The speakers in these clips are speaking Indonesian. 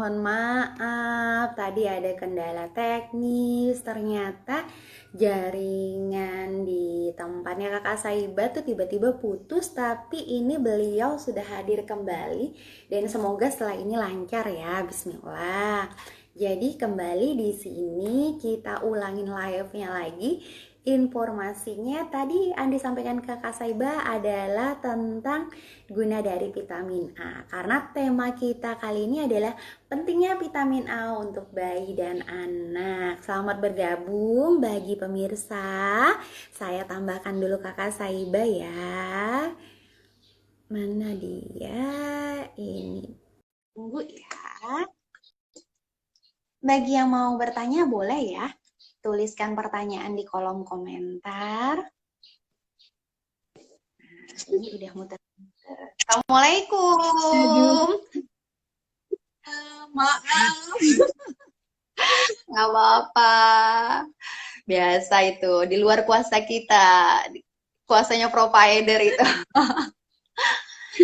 mohon maaf tadi ada kendala teknis. Ternyata jaringan di tempatnya Kakak Saiba tuh tiba-tiba putus, tapi ini beliau sudah hadir kembali dan semoga setelah ini lancar ya. Bismillah. Jadi kembali di sini kita ulangin live-nya lagi. Informasinya tadi Andi sampaikan ke Kak Saiba adalah tentang guna dari vitamin A. Karena tema kita kali ini adalah pentingnya vitamin A untuk bayi dan anak. Selamat bergabung bagi pemirsa. Saya tambahkan dulu Kakak Saiba ya. Mana dia? Ini. Tunggu ya. Bagi yang mau bertanya boleh ya. Tuliskan pertanyaan di kolom komentar. Nah, ini udah muter. Assalamualaikum. Maaf. Nggak apa-apa. Biasa itu, di luar kuasa kita. Kuasanya provider itu.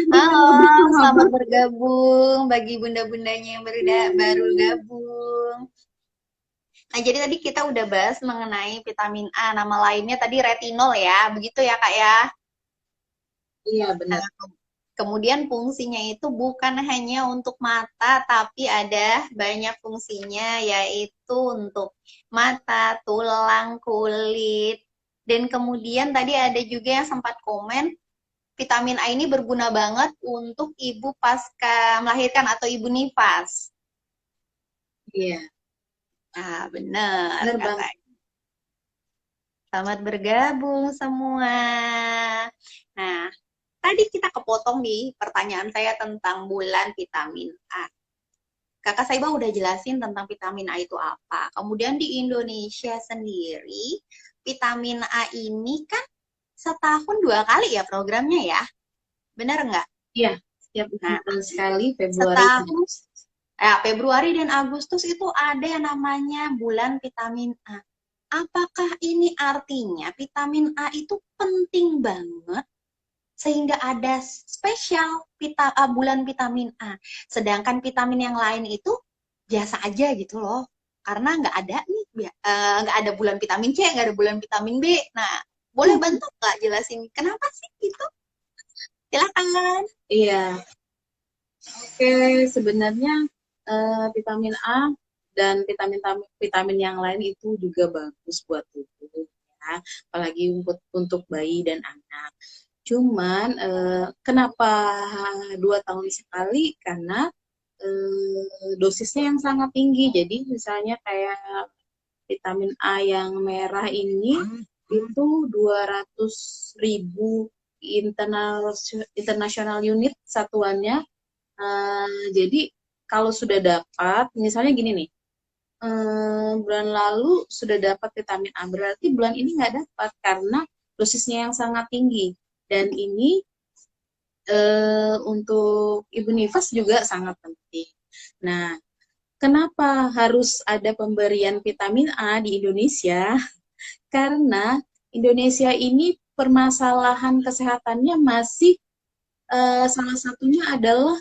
Halo, selamat bergabung bagi bunda-bundanya yang baru gabung. Nah, jadi tadi kita udah bahas mengenai vitamin A. Nama lainnya tadi retinol ya, begitu ya Kak ya? Iya, benar. Nah, kemudian fungsinya itu bukan hanya untuk mata, tapi ada banyak fungsinya, yaitu untuk mata, tulang, kulit. Dan kemudian tadi ada juga yang sempat komen, vitamin A ini berguna banget untuk ibu pasca melahirkan atau ibu nifas. Iya, Nah, benar benar banget. katanya. Selamat bergabung semua. Nah, tadi kita kepotong nih pertanyaan saya tentang bulan vitamin A. Kakak Saiba udah jelasin tentang vitamin A itu apa. Kemudian di Indonesia sendiri, vitamin A ini kan setahun 2 kali ya programnya ya. Benar nggak? Iya, setiap 6 Nah, bulan sekali Februari dan setahun, Agustus. Februari dan Agustus itu ada yang namanya bulan vitamin A. Apakah ini artinya vitamin A itu penting banget sehingga ada spesial bulan vitamin A. Sedangkan vitamin yang lain itu biasa aja gitu loh. Karena nggak ada nih, nggak ada bulan vitamin C, nggak ada bulan vitamin B. Nah, boleh bantu nggak jelasin kenapa sih gitu? Silakan. Iya, oke. Sebenarnya vitamin A dan vitamin yang lain itu juga bagus buat tubuh, ya. Apalagi untuk bayi dan anak. Cuman kenapa 2 tahun sekali? Karena dosisnya yang sangat tinggi. Jadi misalnya kayak vitamin A yang merah ini itu 200.000 international unit satuannya. Jadi kalau sudah dapat, misalnya gini nih, bulan lalu sudah dapat vitamin A, berarti bulan ini nggak dapat karena dosisnya yang sangat tinggi. Dan ini untuk ibu nifas juga sangat penting. Nah, kenapa harus ada pemberian vitamin A di Indonesia? Karena Indonesia ini permasalahan kesehatannya masih salah satunya adalah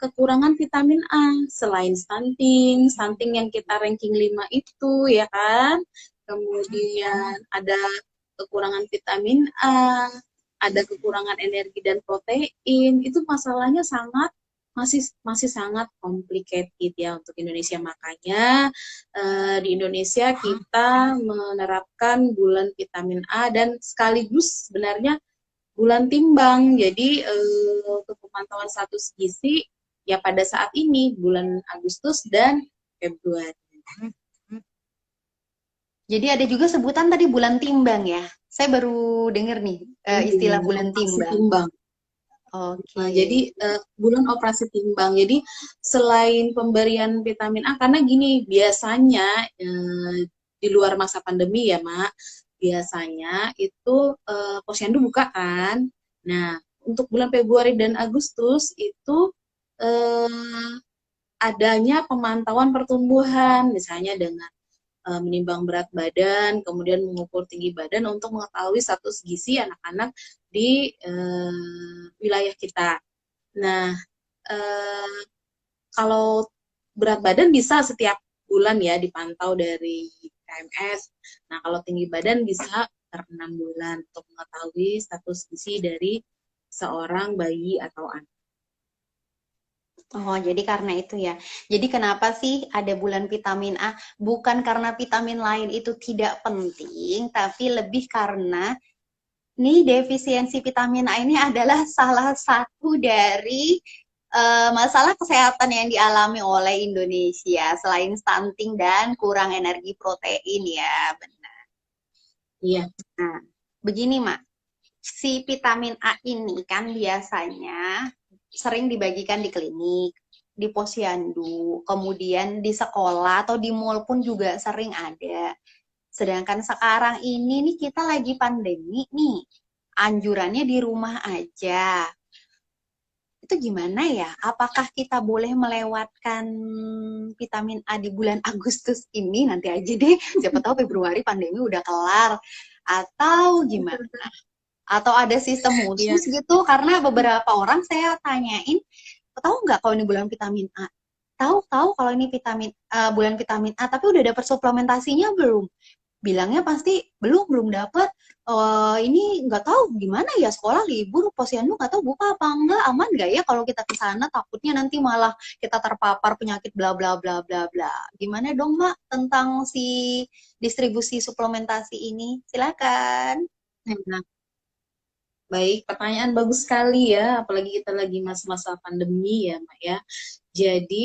kekurangan vitamin A. Selain stunting, stunting yang kita ranking 5 itu ya kan. Kemudian ada kekurangan vitamin A, ada kekurangan energi dan protein. Itu masalahnya masih sangat complicated ya untuk Indonesia. Makanya di Indonesia kita menerapkan bulan vitamin A dan sekaligus sebenarnya bulan timbang. Jadi untuk pemantauan status gizi ya pada saat ini bulan Agustus dan Februari. Jadi ada juga sebutan tadi bulan timbang ya. Saya baru dengar nih istilah bulan timbang. Oke. Nah, jadi bulan operasi timbang. Jadi selain pemberian vitamin A, karena gini biasanya di luar masa pandemi ya, Mak, biasanya itu posyandu buka kan. Nah, untuk bulan Februari dan Agustus itu adanya pemantauan pertumbuhan, misalnya dengan menimbang berat badan, kemudian mengukur tinggi badan untuk mengetahui status gizi anak-anak di wilayah kita. Nah, kalau berat badan bisa setiap bulan ya dipantau dari KMS. Nah, kalau tinggi badan bisa per 6 bulan untuk mengetahui status gizi dari seorang bayi atau anak. Oh, jadi karena itu ya. Jadi kenapa sih ada bulan vitamin A? Bukan karena vitamin lain itu tidak penting, tapi lebih karena nih defisiensi vitamin A ini adalah salah satu dari masalah kesehatan yang dialami oleh Indonesia selain stunting dan kurang energi protein ya, benar. Iya. Nah, begini Mak, si vitamin A ini kan biasanya sering dibagikan di klinik, di posyandu, kemudian di sekolah atau di mall pun juga sering ada. Sedangkan sekarang ini nih kita lagi pandemi nih, anjurannya di rumah aja. Itu gimana ya? Apakah kita boleh melewatkan vitamin A di bulan Agustus ini? Nanti aja deh, siapa tahu Februari pandemi udah kelar. Atau gimana? Atau ada sistem Iya. khusus gitu? Karena beberapa orang saya tanyain, tahu nggak kalau ini bulan vitamin A? Tahu-tahu kalau ini bulan vitamin A, tapi udah dapet suplementasinya belum? Bilangnya pasti belum dapat. Ini nggak tahu gimana ya, sekolah libur, posyandu nggak tahu buka apa enggak, aman nggak ya kalau kita ke sana, takutnya nanti malah kita terpapar penyakit bla bla bla bla bla. Gimana dong Mbak tentang si distribusi suplementasi ini? Silakan. Nah, baik, pertanyaan bagus sekali ya, apalagi kita lagi masa-masa pandemi ya, Mbak ya. Jadi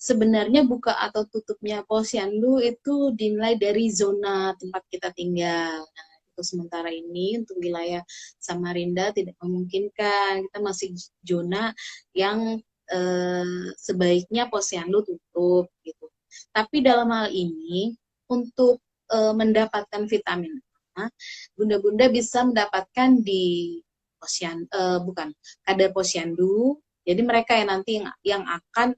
sebenarnya buka atau tutupnya posyandu itu dinilai dari zona tempat kita tinggal. Nah, itu sementara ini untuk wilayah Samarinda tidak memungkinkan. Kita masih zona yang sebaiknya posyandu tutup gitu. Tapi dalam hal ini untuk mendapatkan vitamin A, bunda-bunda bisa mendapatkan di bukan kader posyandu. Jadi mereka yang nanti yang akan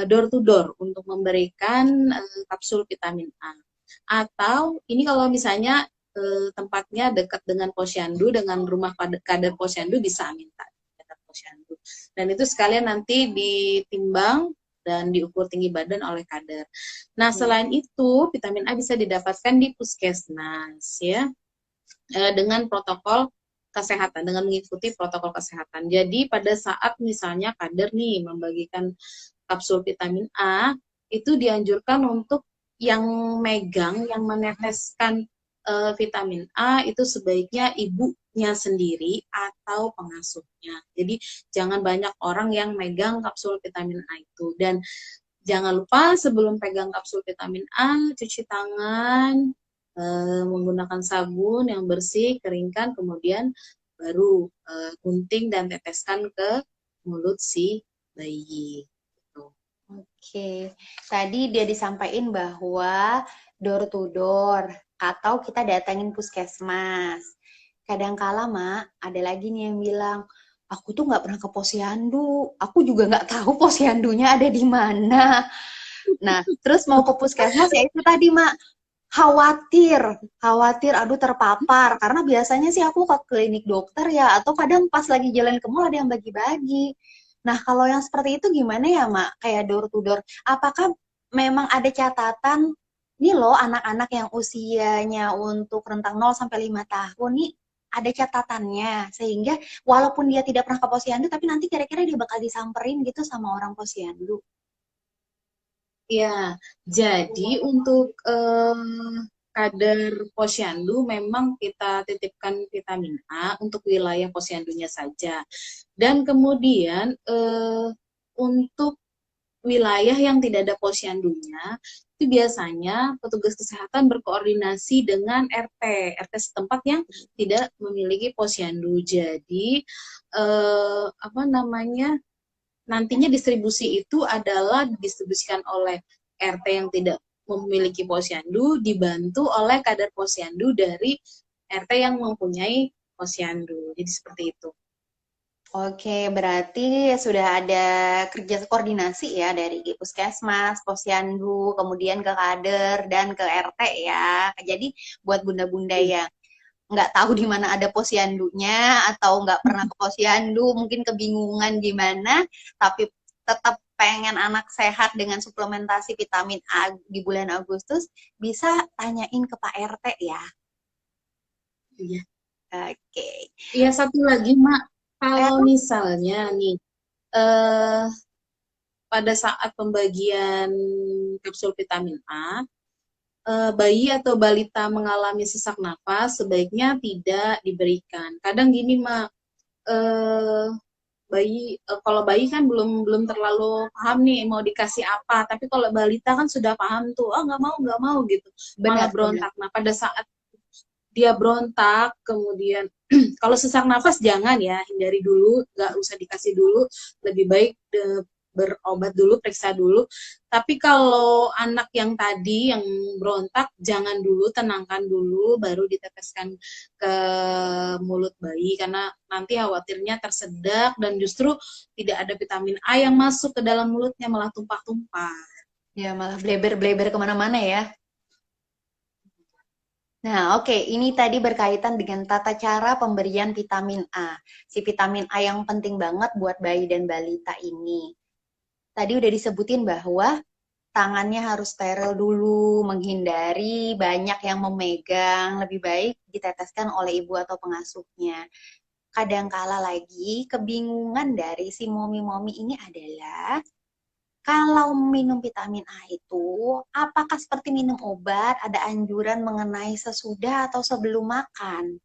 door to door untuk memberikan kapsul vitamin A. Atau ini kalau misalnya tempatnya dekat dengan posyandu, dengan rumah kader posyandu bisa minta kader posyandu. Dan itu sekalian nanti ditimbang dan diukur tinggi badan oleh kader. Nah, selain itu, vitamin A bisa didapatkan di puskesmas ya, dengan protokol kesehatan, dengan mengikuti protokol kesehatan. Jadi pada saat misalnya kader nih membagikan kapsul vitamin A, itu dianjurkan untuk yang megang, yang meneteskan vitamin A itu sebaiknya ibunya sendiri atau pengasuhnya. Jadi jangan banyak orang yang megang kapsul vitamin A itu. Dan jangan lupa sebelum pegang kapsul vitamin A, cuci tangan, menggunakan sabun yang bersih, keringkan, kemudian baru gunting dan teteskan ke mulut si bayi. Oke, tadi dia disampaikan bahwa door to door atau kita datangin puskesmas. Kadangkala, Mak, ada lagi nih yang bilang, aku tuh nggak pernah ke posyandu, aku juga nggak tahu posyandunya ada di mana. Nah, terus mau ke puskesmas ya itu tadi, Mak, khawatir, aduh terpapar. Karena biasanya sih aku ke klinik dokter ya, atau kadang pas lagi jalan ke mall ada yang bagi-bagi. Nah, kalau yang seperti itu gimana ya, Mak? Kayak door to door. Apakah memang ada catatan, nih loh anak-anak yang usianya untuk rentang 0 sampai 5 tahun nih, ada catatannya. Sehingga walaupun dia tidak pernah ke posyandu, tapi nanti kira-kira dia bakal disamperin gitu sama orang posyandu. Ya, jadi untuk kader posyandu memang kita titipkan vitamin A untuk wilayah posyandunya saja. Dan kemudian untuk wilayah yang tidak ada posyandunya, itu biasanya petugas kesehatan berkoordinasi dengan RT setempat yang tidak memiliki posyandu. Jadi apa namanya? Nantinya distribusi itu adalah didistribusikan oleh RT yang tidak memiliki posyandu, dibantu oleh kader posyandu dari RT yang mempunyai posyandu. Jadi seperti itu. Oke, berarti sudah ada kerja koordinasi ya dari Puskesmas, Posyandu, kemudian ke kader dan ke RT ya. Jadi buat bunda-bunda yang nggak tahu di mana ada posyandunya atau nggak pernah ke posyandu, mungkin kebingungan gimana, tapi tetap pengen anak sehat dengan suplementasi vitamin A di bulan Agustus, bisa tanyain ke Pak RT ya. Iya. Oke. Iya, satu lagi, Mak. Eh, Kalau misalnya nih, eh, pada saat pembagian kapsul vitamin A, bayi atau balita mengalami sesak nafas, sebaiknya tidak diberikan. Kadang gini, Mak, eh, kalau bayi kan belum belum terlalu paham nih mau dikasih apa, tapi kalau balita kan sudah paham tuh, oh nggak mau gitu, malah benar, benar. berontak. Nah, pada saat dia berontak, kemudian kalau sesak nafas jangan ya, hindari dulu, nggak usah dikasih dulu, lebih baik berobat dulu, periksa dulu. Tapi kalau anak yang tadi yang berontak, jangan dulu, tenangkan dulu, baru diteteskan ke mulut bayi, karena nanti khawatirnya tersedak dan justru tidak ada vitamin A yang masuk ke dalam mulutnya, malah tumpah-tumpah. Ya, malah bleber-bleber kemana-mana ya. Nah, oke, ini tadi berkaitan dengan tata cara pemberian vitamin A. Si vitamin A yang penting banget buat bayi dan balita ini. Tadi udah disebutin bahwa tangannya harus steril dulu, menghindari banyak yang memegang, lebih baik diteteskan oleh ibu atau pengasuhnya. Kadangkala lagi, kebingungan dari si momi-momi ini adalah kalau minum vitamin A itu, apakah seperti minum obat, ada anjuran mengenai sesudah atau sebelum makan?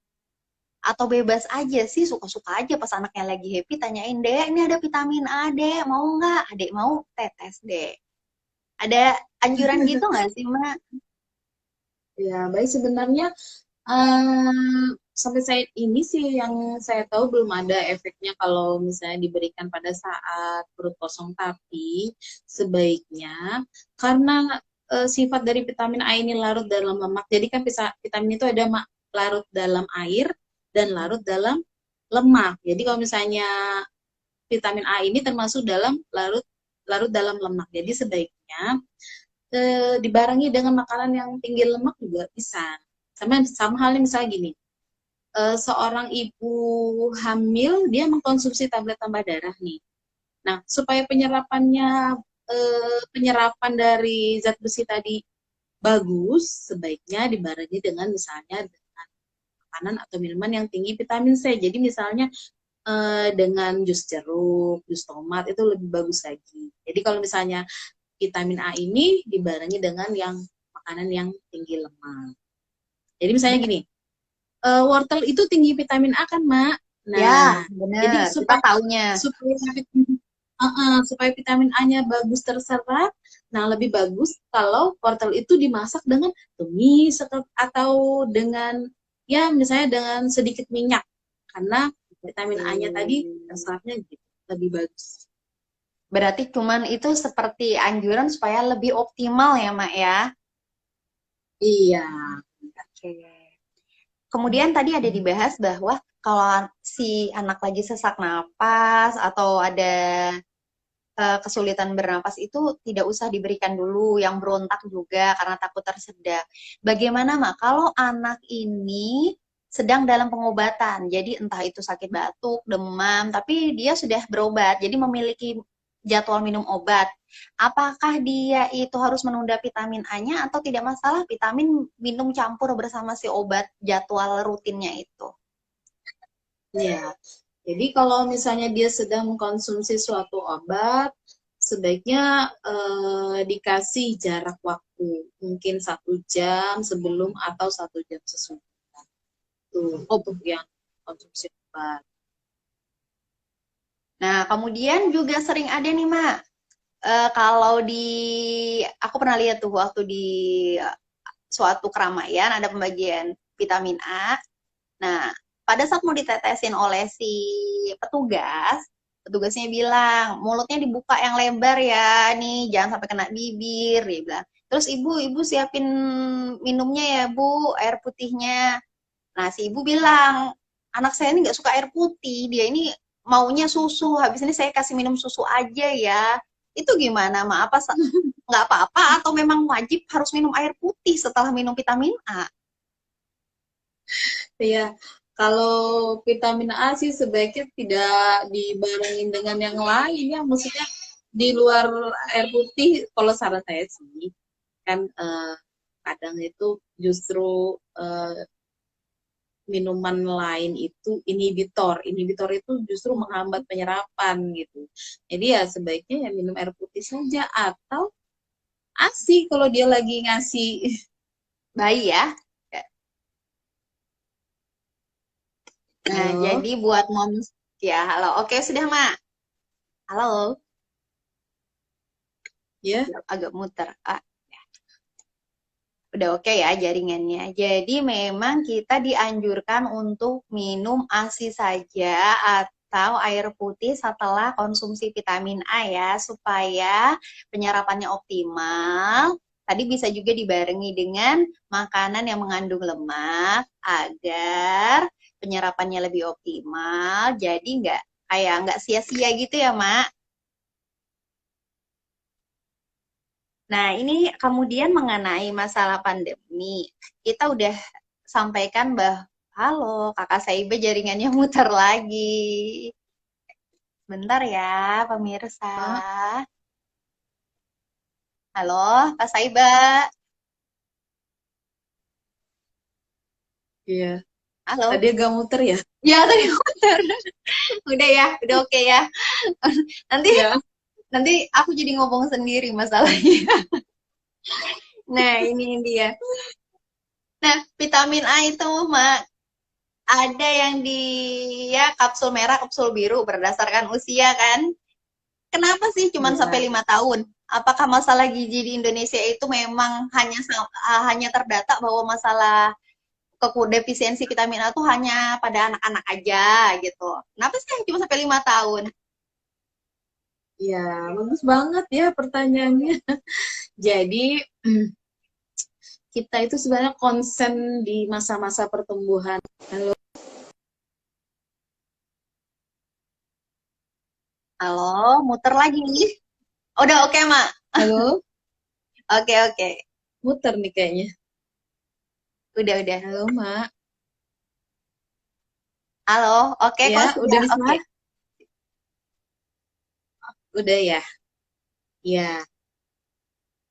Atau bebas aja sih, suka-suka aja pas anaknya lagi happy, tanyain, Dek, ini ada vitamin A, Dek, mau nggak? Adek mau, tetes, Dek. Ada anjuran gitu nggak sih, Mak? Ya, baik, sebenarnya eh, sampai saat ini sih yang saya tahu belum ada efeknya kalau misalnya diberikan pada saat perut kosong, tapi sebaiknya karena sifat dari vitamin A ini larut dalam lemak. Jadi kan vitamin itu ada larut dalam air dan larut dalam lemak. Jadi kalau misalnya vitamin A ini termasuk dalam larut larut dalam lemak. Jadi sebaiknya dibarengi dengan makanan yang tinggi lemak juga bisa. Sama halnya misalnya gini, seorang ibu hamil dia mengkonsumsi tablet tambah darah nih. Nah, supaya penyerapan dari zat besi tadi bagus, sebaiknya dibarengi dengan misalnya dengan makanan atau minuman yang tinggi vitamin C. Jadi misalnya dengan jus jeruk, jus tomat itu lebih bagus lagi. Jadi kalau misalnya vitamin A ini dibarengi dengan yang makanan yang tinggi lemak. Jadi misalnya Benar. gini, wortel itu tinggi vitamin A kan, Mak? Ya, Nah, jadi benar. Kita supaya taunya. supaya supaya vitamin A-nya bagus terserap, nah lebih bagus kalau wortel itu dimasak dengan tumis atau dengan ya misalnya dengan sedikit minyak, karena vitamin A-nya tadi terserapnya gitu, lebih bagus. Berarti cuman itu seperti anjuran supaya lebih optimal ya, Mak ya. Iya. Oke. Kemudian tadi ada dibahas bahwa kalau si anak lagi sesak napas atau ada kesulitan bernapas itu tidak usah diberikan dulu, yang berontak juga karena takut tersedak. Bagaimana, Mak, kalau anak ini sedang dalam pengobatan, jadi entah itu sakit batuk, demam, tapi dia sudah berobat, jadi memiliki jadwal minum obat. Apakah dia itu harus menunda vitamin A-nya atau tidak masalah vitamin minum campur bersama si obat jadwal rutinnya itu? Ya, jadi kalau misalnya dia sedang mengkonsumsi suatu obat, sebaiknya dikasih jarak waktu, mungkin 1 jam sebelum atau 1 jam sesudah. Tuh, untuk yang konsumsi obat. Nah, kemudian juga sering ada nih, Mak, kalau di aku pernah lihat tuh waktu di suatu keramaian ada pembagian vitamin A. Nah, pada saat mau ditetesin oleh si petugas, petugasnya bilang mulutnya dibuka yang lebar ya, nih jangan sampai kena bibir, dia bilang. Terus ibu siapin minumnya ya bu, air putihnya. Nah si ibu bilang anak saya ini nggak suka air putih, dia ini maunya susu. Habis ini saya kasih minum susu aja ya. Itu gimana, Ma? Apa nggak apa-apa atau memang wajib harus minum air putih setelah minum vitamin A? Ya, kalau vitamin A sih sebaiknya tidak dibarengin dengan yang lain ya, maksudnya di luar air putih, kalau saran saya sih, kan kadang itu justru minuman lain itu inhibitor. Inhibitor itu justru menghambat penyerapan gitu. Jadi ya sebaiknya ya minum air putih saja atau ASI kalau dia lagi ngasih. Bayi ya. Nah, Halo, jadi buat moms ya, halo. Oke, sudah, Mak. Halo. ya. Agak muter. Udah oke ya jaringannya. Jadi memang kita dianjurkan untuk minum ASI saja atau air putih setelah konsumsi vitamin A ya, supaya penyerapannya optimal. Tadi bisa juga dibarengi dengan makanan yang mengandung lemak agar penyerapannya lebih optimal. Jadi nggak sia-sia gitu ya, Mak. Nah, ini kemudian mengenai masalah pandemi. Kita udah sampaikan halo, kakak Saiba jaringannya muter lagi. Bentar ya, pemirsa. Mak, Halo, Kak Saiba. iya. Halo. Tadi agak muter ya. Ya, tadi muter. Udah ya, udah oke ya. Nanti Iya. nanti aku jadi ngomong sendiri masalahnya. Nah, ini dia. Nah, vitamin A itu, Mak, ada yang ya kapsul merah, kapsul biru berdasarkan usia kan. Kenapa sih cuma sampai Iya. 5 tahun? Apakah masalah gizi di Indonesia itu memang hanya terdata bahwa masalah defisiensi vitamin A itu hanya pada anak-anak aja gitu? Kenapa sih cuma sampai 5 tahun? Iya, bagus banget ya pertanyaannya. Jadi, kita itu sebenarnya konsen di masa-masa pertumbuhan. Halo, Halo, muter lagi nih. Udah oke, Mak. halo, Oke, oke. muter nih kayaknya. Udah. Halo, Mak. Halo, oke Ya, kok udah sudah. bisa? Oke. Udah ya. Ya,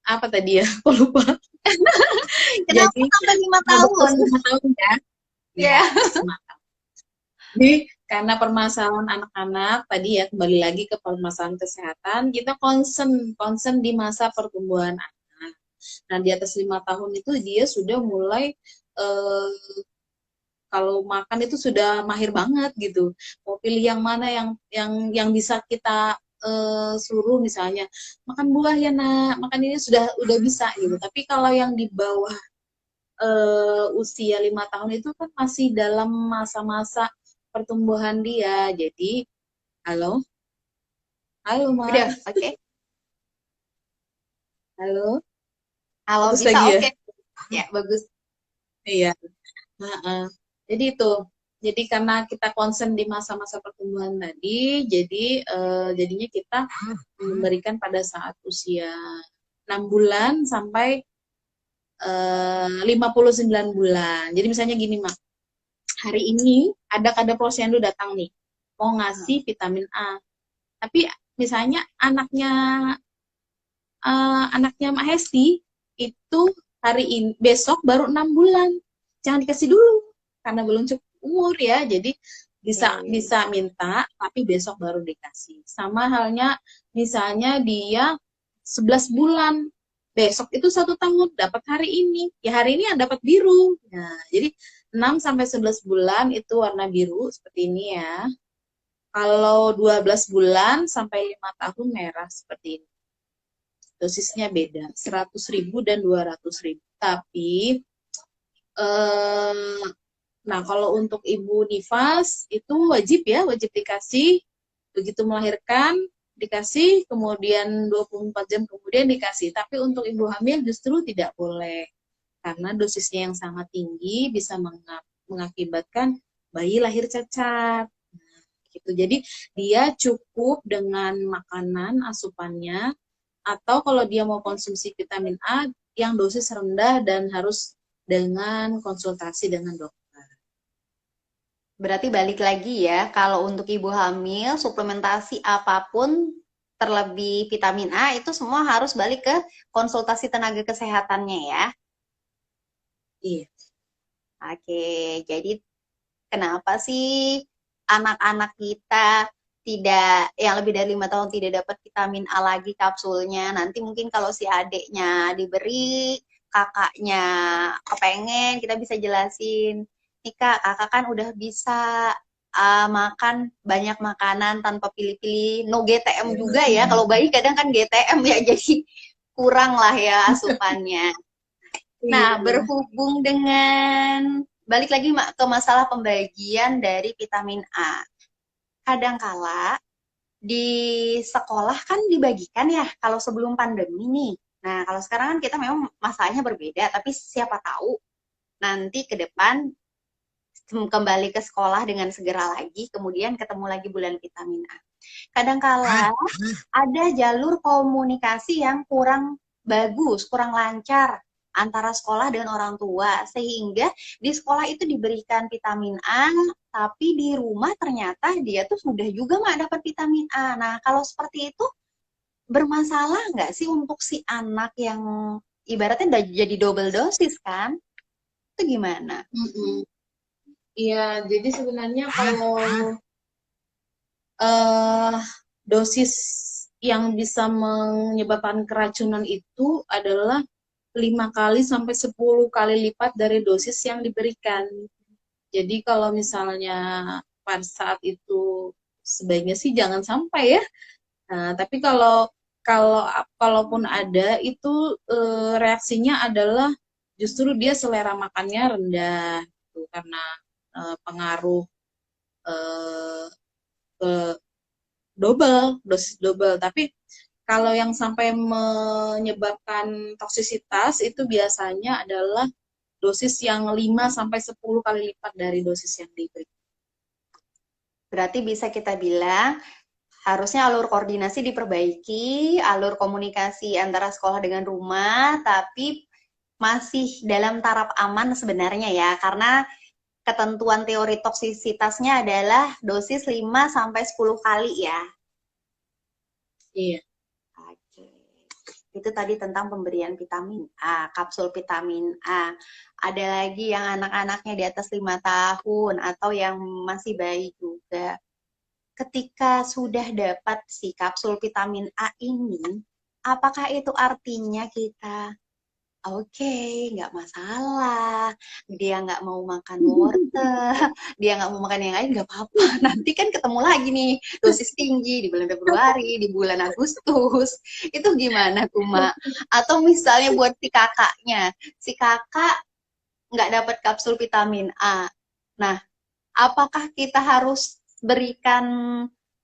apa tadi ya? Aku lupa. Kenapa Jadi, sampai lima bagus tahun? 5 tahun ya. Ya, Ya. 5 tahun. Jadi, karena permasalahan anak-anak, tadi ya kembali lagi ke permasalahan kesehatan, kita concern di masa pertumbuhan anak. Nah, di atas 5 tahun itu dia sudah mulai eh, kalau makan itu sudah mahir banget gitu. Mau pilih yang mana yang bisa kita suruh misalnya makan buah ya nak, makan ini sudah udah bisa gitu. Tapi kalau yang di bawah usia 5 tahun itu kan masih dalam masa-masa pertumbuhan dia. Jadi, halo, halo mak, Udah, oke. halo, Halo, putus bisa lagi ya? oke. Ya, bagus. Iya. Heeh. Jadi itu. Jadi karena kita concern di masa-masa pertumbuhan tadi, jadi jadinya kita memberikan pada saat usia 6 bulan sampai 59 bulan. Jadi misalnya gini, Mak. Hari ini ada kada posyandu datang nih, mau ngasih vitamin A. Tapi misalnya anaknya Mak Hesti itu hari ini besok baru 6 bulan, jangan dikasih dulu karena belum cukup umur ya. Jadi bisa Oke. bisa minta tapi besok baru dikasih. Sama halnya misalnya dia 11 bulan, besok itu 1 tahun dapat hari ini, ya hari ini yang dapat biru. Nah, jadi 6 sampai 11 bulan itu warna biru seperti ini ya. Kalau 12 bulan sampai 5 tahun merah seperti ini. Dosisnya beda, 100.000 dan 200.000. Tapi, eh, nah kalau untuk ibu nifas itu wajib ya, wajib dikasih. Begitu melahirkan, dikasih, kemudian 24 jam kemudian dikasih. Tapi untuk ibu hamil justru tidak boleh. Karena dosisnya yang sangat tinggi bisa mengakibatkan bayi lahir cacat. Nah, gitu. Jadi dia cukup dengan makanan asupannya atau kalau dia mau konsumsi vitamin A yang dosis rendah dan harus dengan konsultasi dengan dokter. Berarti balik lagi ya, kalau untuk ibu hamil, suplementasi apapun terlebih vitamin A itu semua harus balik ke konsultasi tenaga kesehatannya ya. Iya. Oke, jadi kenapa sih anak-anak kita tidak yang lebih dari 5 tahun tidak dapat vitamin A lagi kapsulnya? Nanti mungkin kalau si adiknya diberi, kakaknya kepengen, kita bisa jelasin. Nih kak, kakak kan udah bisa makan banyak makanan tanpa pilih-pilih, no GTM juga ya. Kalau bayi kadang kan GTM ya, jadi kurang lah ya asupannya. Nah, Iya. berhubung dengan balik lagi ke masalah pembagian dari vitamin A. Kadangkala di sekolah kan dibagikan ya kalau sebelum pandemi nih. Nah, kalau sekarang kan kita memang masalahnya berbeda, tapi siapa tahu nanti ke depan kembali ke sekolah dengan segera lagi, kemudian ketemu lagi bulan vitamin A. Kadangkala ada jalur komunikasi yang kurang bagus, kurang lancar antara sekolah dengan orang tua, sehingga di sekolah itu diberikan vitamin A, tapi di rumah ternyata dia tuh sudah juga nggak dapat vitamin A. Nah, kalau seperti itu bermasalah nggak sih untuk si anak yang ibaratnya udah jadi double dosis kan? Itu gimana? Mm-mm. Iya, jadi sebenarnya kalau eh, dosis yang bisa menyebabkan keracunan itu adalah 5 kali sampai 10 kali lipat dari dosis yang diberikan. Jadi kalau misalnya pada saat itu sebaiknya sih jangan sampai ya. Nah, tapi kalau kalau kalaupun ada itu reaksinya adalah justru dia selera makannya rendah gitu, karena pengaruh eh, ke dosis double. Tapi kalau yang sampai menyebabkan toksisitas itu biasanya adalah dosis yang 5 sampai 10 kali lipat dari dosis yang diberikan. Berarti bisa kita bilang harusnya alur koordinasi diperbaiki, alur komunikasi antara sekolah dengan rumah, tapi masih dalam taraf aman sebenarnya ya, karena ketentuan teori toksisitasnya adalah dosis 5 sampai 10 kali ya. Iya. Oke. Itu tadi tentang pemberian vitamin A, kapsul vitamin A. Ada lagi yang anak-anaknya di atas 5 tahun atau yang masih bayi juga. Ketika sudah dapat si kapsul vitamin A ini, apakah itu artinya kita oke, nggak masalah. Dia nggak mau makan wortel, dia nggak mau makan yang lain, nggak apa-apa. Nanti kan ketemu lagi nih, dosis tinggi di bulan Februari, di bulan Agustus. Itu gimana tuh, Mak? Atau misalnya buat si kakak nggak dapat kapsul vitamin A. Nah, apakah kita harus berikan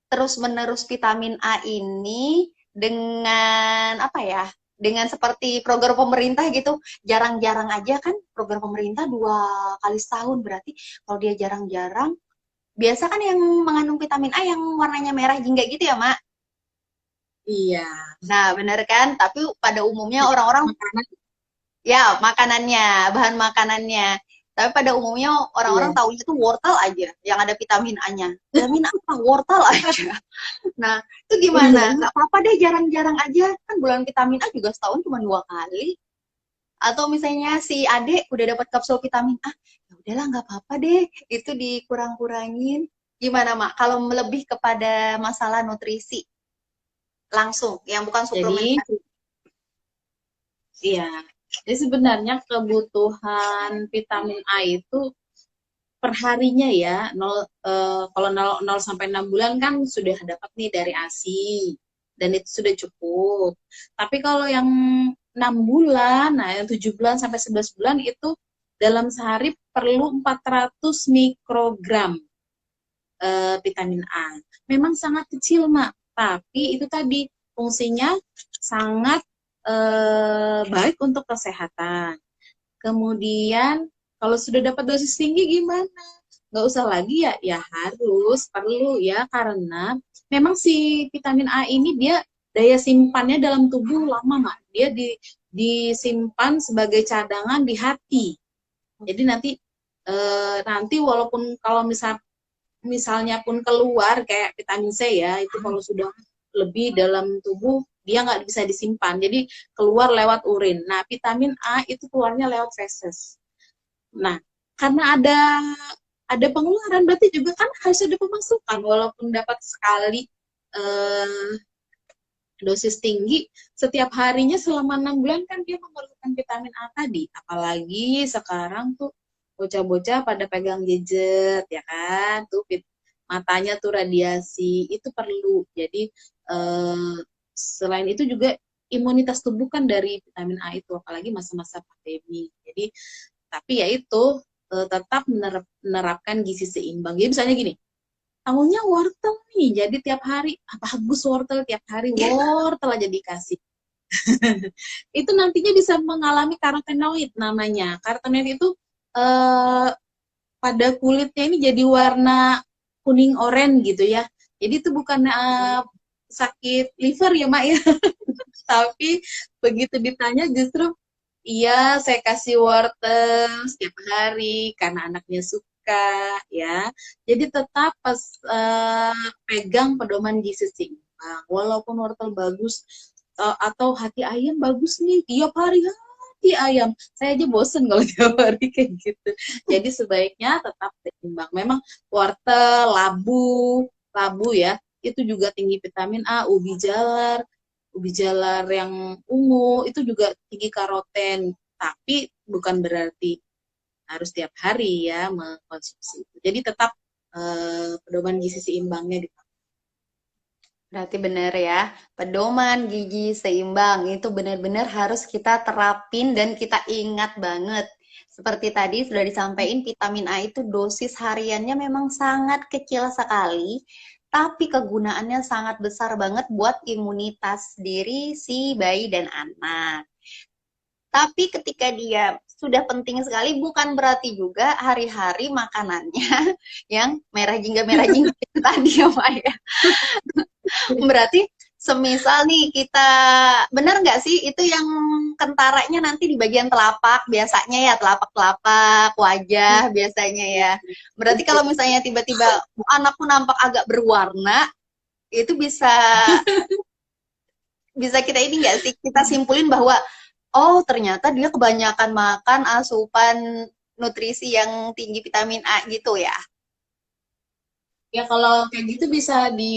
terus-menerus vitamin A ini dengan apa ya? Dengan seperti program pemerintah gitu, jarang-jarang aja kan program pemerintah 2 kali setahun, berarti kalau dia jarang-jarang, biasa kan yang mengandung vitamin A yang warnanya merah jingga gitu ya, Mak? Iya. Nah, bener kan? Tapi pada umumnya orang-orang Makanan. ya, makanannya, bahan makanannya. Tapi pada umumnya orang-orang Iya. taunya tuh wortel aja yang ada vitamin A-nya. Vitamin apa? Wortel aja. Nah, itu gimana? Iya. Gak apa-apa deh jarang-jarang aja. Kan bulan vitamin A juga setahun cuma 2 kali. Atau misalnya si adek udah dapat kapsul vitamin A, ya udahlah nggak apa-apa deh. Itu dikurang-kurangin. Gimana, Mak? Kalau lebih kepada masalah nutrisi langsung, yang bukan Jadi, suplementasi. iya. Jadi sebenarnya kebutuhan vitamin A itu perharinya ya, kalau 0 sampai 6 bulan kan sudah dapat nih dari ASI, dan itu sudah cukup. Tapi kalau yang 6 bulan, nah yang 7 bulan sampai 11 bulan itu dalam sehari perlu 400 mikrogram vitamin A. Memang sangat kecil, Mak, tapi itu tadi fungsinya sangat baik untuk kesehatan. Kemudian kalau sudah dapat dosis tinggi gimana? Nggak usah lagi ya, ya harus, perlu ya, karena memang si vitamin A ini dia daya simpannya dalam tubuh lama, Mak. Dia disimpan sebagai cadangan di hati. Jadi nanti walaupun kalau misalnya pun keluar kayak vitamin C ya, itu kalau sudah lebih dalam tubuh, dia nggak bisa disimpan, jadi keluar lewat urin. Nah, vitamin A itu keluarnya lewat feses. Nah, karena ada pengeluaran, berarti juga kan harus ada pemasukan, walaupun dapat sekali eh, dosis tinggi, setiap harinya selama 6 bulan kan dia memerlukan vitamin A tadi. Apalagi sekarang tuh bocah-bocah pada pegang gadget, ya kan, tuh matanya tuh radiasi, itu perlu. Jadi selain itu juga imunitas tubuh kan dari vitamin A itu, apalagi masa-masa pandemi. Jadi tapi ya itu tetap menerapkan gizi seimbang. Jadi misalnya gini, tahunya wortel nih, jadi tiap hari bagus wortel, tiap hari wortel aja dikasih. Itu nantinya bisa mengalami karotenoid namanya. Karotenoid itu eh, pada kulitnya ini jadi warna kuning oranye gitu ya. Jadi itu bukan sakit liver ya Mak ya, tapi begitu ditanya justru iya, saya kasih wortel setiap hari karena anaknya suka ya. Jadi tetap pas pegang pedoman gizi seimbang. Walaupun wortel bagus atau hati ayam bagus nih tiap hari hati ayam. Saya aja bosen kalau tiap hari kayak gitu. Jadi sebaiknya tetap seimbang. Memang wortel, labu ya, itu juga tinggi vitamin A, ubi jalar yang ungu itu juga tinggi karoten, tapi bukan berarti harus tiap hari ya mengkonsumsi itu. Jadi tetap pedoman gizi seimbangnya dipakai. Berarti benar ya, pedoman gizi seimbang itu benar-benar harus kita terapin dan kita ingat banget. Seperti tadi sudah disampaikan, vitamin A itu dosis hariannya memang sangat kecil sekali, tapi kegunaannya sangat besar banget buat imunitas diri si bayi dan anak. Tapi ketika dia sudah penting sekali, bukan berarti juga hari-hari makanannya yang merah jingga itu tadi ya, Pak ya. Berarti semisal nih kita, benar nggak sih itu yang kentaranya nanti di bagian telapak biasanya ya, telapak-telapak wajah biasanya ya. Berarti kalau misalnya tiba-tiba anakku nampak agak berwarna, itu bisa bisa kita ini nggak sih, kita simpulin bahwa oh ternyata dia kebanyakan makan asupan nutrisi yang tinggi vitamin A gitu ya. Ya kalau kayak gitu bisa di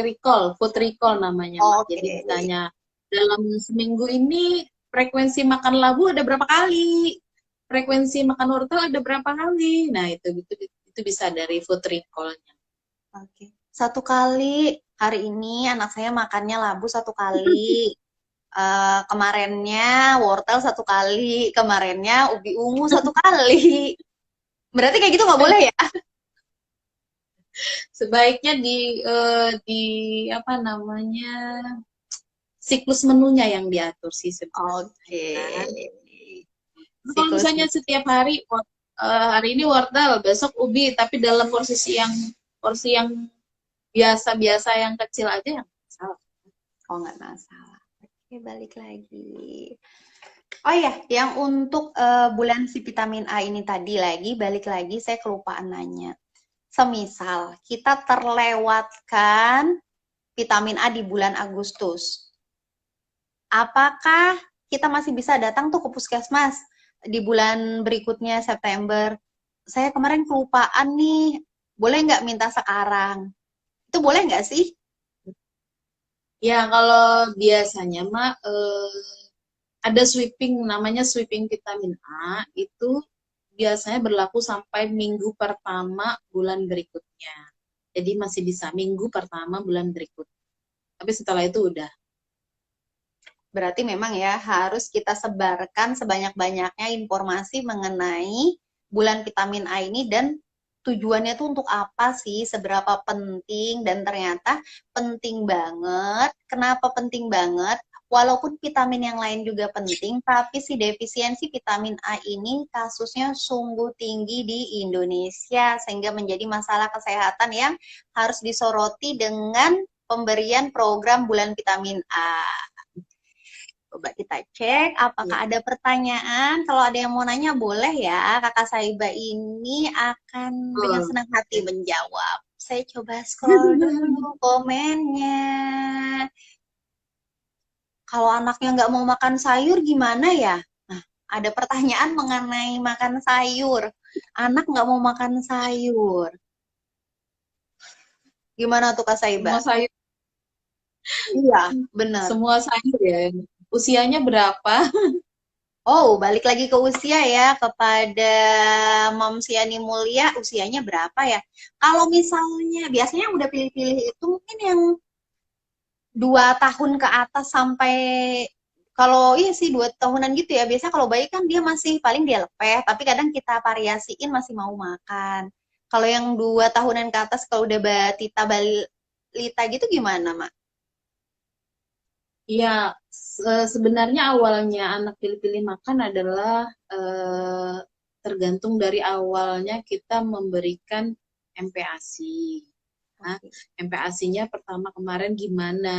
recall, food recall namanya, Mbak. Oke. Jadi misalnya dalam seminggu ini frekuensi makan labu ada berapa kali, frekuensi makan wortel ada berapa kali. Nah itu bisa dari food recall-nya. Oke. Satu kali hari ini anak saya makannya labu satu kali. Kemarinnya wortel satu kali, kemarinnya ubi ungu satu kali. Berarti kayak gitu nggak boleh ya? Sebaiknya di apa namanya, siklus menunya yang diatur sih sebenarnya. Oke. Kan? Kalau Siklus. misalnya setiap hari hari ini wortel, besok ubi, tapi dalam porsi yang biasa-biasa yang kecil aja yang salah. Oh, nggak masalah. Oke, balik lagi. Oh iya, yang untuk bulan si vitamin A ini tadi lagi, balik lagi, saya kelupaan nanya. Semisal kita terlewatkan vitamin A di bulan Agustus, apakah kita masih bisa datang tuh ke puskesmas di bulan berikutnya September? Saya kemarin kelupaan nih, boleh nggak minta sekarang? Itu boleh nggak sih? Ya kalau biasanya mah ada namanya sweeping vitamin A, itu biasanya berlaku sampai minggu pertama bulan berikutnya. Jadi masih bisa minggu pertama bulan berikutnya. Tapi setelah itu udah. Berarti memang ya harus kita sebarkan sebanyak-banyaknya informasi mengenai bulan vitamin A ini dan tujuannya tuh untuk apa sih, seberapa penting, dan ternyata penting banget. Kenapa penting banget? Walaupun vitamin yang lain juga penting, tapi si defisiensi vitamin A ini kasusnya sungguh tinggi di Indonesia, sehingga menjadi masalah kesehatan yang harus disoroti dengan pemberian program bulan vitamin A. Coba kita cek apakah ada pertanyaan. Kalau ada yang mau nanya boleh ya. Kakak Saiba ini akan dengan senang hati menjawab. Saya coba scroll dulu komennya. Kalau anaknya nggak mau makan sayur gimana ya? Nah, ada pertanyaan mengenai makan sayur. Anak nggak mau makan sayur. Gimana tuh Kak Saiba? Semua sayur, Iya, bener. semua sayur ya. Usianya berapa? Oh, balik lagi ke usia ya, kepada Moms Yani Mulia, usianya berapa ya? Kalau misalnya, biasanya yang udah pilih-pilih itu mungkin yang 2 tahun ke atas sampai, kalau iya sih 2 tahunan gitu ya. Biasanya kalau bayi kan dia masih paling dia lepeh, tapi kadang kita variasiin masih mau makan. Kalau yang 2 tahunan ke atas, kalau udah batita balita gitu gimana, Mak? Iya, sebenarnya awalnya anak pilih-pilih makan adalah tergantung dari awalnya kita memberikan MPASI. Nah, Oke. MPASI-nya pertama kemarin gimana?